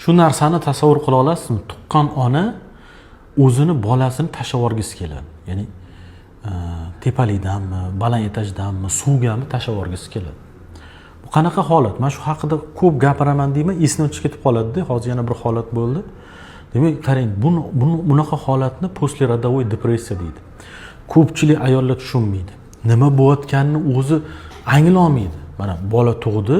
Shu narsani tasavvur qila olasizmi? Tuqqan ona o'zini bolasini tashlab yuborgisi keladi. Ya'ni tepalikdanmi, baland etajdanmi, suvgami tashlab yuborgisi keladi. Bu qanaqa holat? Men shu haqida ko'p gapiraman deyman, esimdan chiqib ketib qoladi-da. Hozir yana bir holat bo'ldi. Demak, qarang, bunaqa holatni postlerodovoy depressiya deydi. Ko'pchilik ayollar tushunmaydi. Nima bo'layotganini o'zi anglolmaydi. Mana bola tug'di,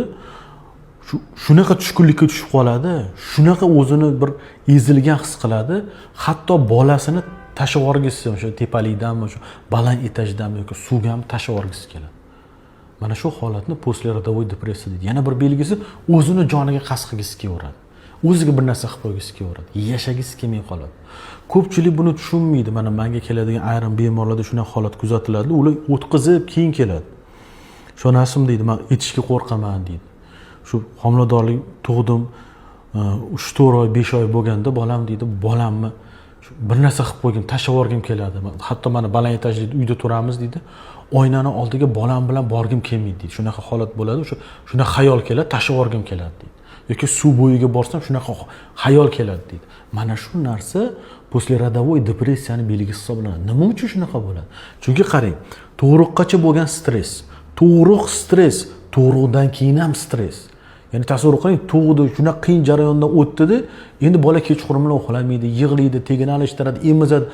shunaqa tushkunlikka tushib qoladi, shunaqa o'zini bir ezilgan his qiladi, hatto bolasini tashlab yuborgisi, o'sha tepalikdanmi, shu baland etajdanmi yoki suvgami tashlab yuborgisi keladi. Mana shu holatni postlerodovoy depressiya deydi. Yana bir belgisi o'zini joniga qasd qilgisi kelaveradi. O'ziga bir narsa qilib qo'ygisi kelaveradi. Yashagisi kelmay qoladi. Ko'pchilik buni tushunmaydi. Mana menga keladigan ayrim bemorlarda shunaqa holat kuzatiladi. Ular o'tkazib keyin keladi. Shonasim deydi, men etishga qo'rqaman deydi. Shu homiladorlik tug'dim, 3-4 oy, 5 oy bo'lganda bolam deydi, bolamni bir narsa qilib qo'ygim, tashlab yuborgim keladi. Hatto mana baland etajli uyda turamiz deydi. Oynani oldiga bolam bilan borgim kelmaydi deydi. Shunaqa holat bo'ladi, shuna xayol keladi, tashlab yuborgim keladi deydi. Yoki suv bo'yiga borsam shunaqa xayol keladi deydi. Mana shu narsa postlerodovoy depressiyaning belgisi hisoblanadi. Nima uchun shunaqa bo'ladi? Chunki qarang, tug'ruqgacha bo'lgan stress, tug'ruq stress, tug'ruqdan keyin ham stress. Ya'ni tasavvur qiling, tug'di, shunaqa qiyin jarayondan o'tdi-da, endi bola kechqurun bilan uxlamaydi, yig'laydi, tegini alishtiradi, emizadi,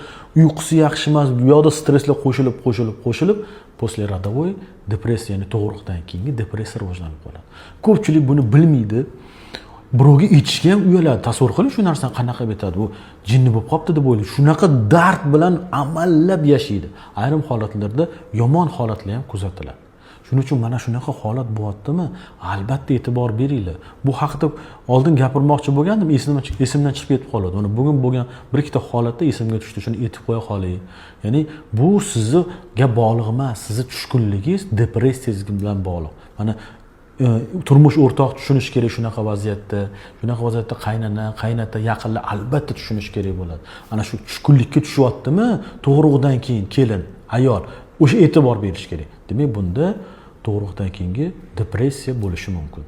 uyqusi yaxshi emas, bu yoqda stresslar qo'shilib, postlerodovoy depressiya, ya'ni tug'ruqdan keyingi depressiya rivojlanib qoladi. Ko'pchilik buni bilmaydi. Birovga aytishga ham uyaladi. Tasavvur qiling, shu narsani qanaqa bitadi? Bu jinni bo'lib qopti deb o'ylaydi. Shunaqa dard bilan amallab yashaydi. Ayrim holatlarda yomon holatlar ham kuzatiladi. Shuning uchun mana shunaqa holat bo'lyaptimi? Albatta e'tibor beringlar. Bu haqida oldin gapirmoqchi bo'lgandim, esimdan chiqib ketib qoldi. Mana bugun bo'lgan bir ikkita holatda esimga tushdi. Shuni aytib qo'ya qolay. Ya'ni bu sizga bog'liq emas, sizning tushkunligingiz depressiyangiz bilan bog'liq. Mana turmush o'rtoq tushunish kerak shunaqa vaziyatda. Shunaqa vaziyatda qaynota, yaqinlar albatta tushunish kerak bo'ladi. Ana shu tushkunlikka tushyaptimi? Tug'ruqdan keyin kelin, ayol o'sha e'tibor berish kerak. Demak, bunda tug'ruqdan keyingi depressiya bo'lishi mumkin.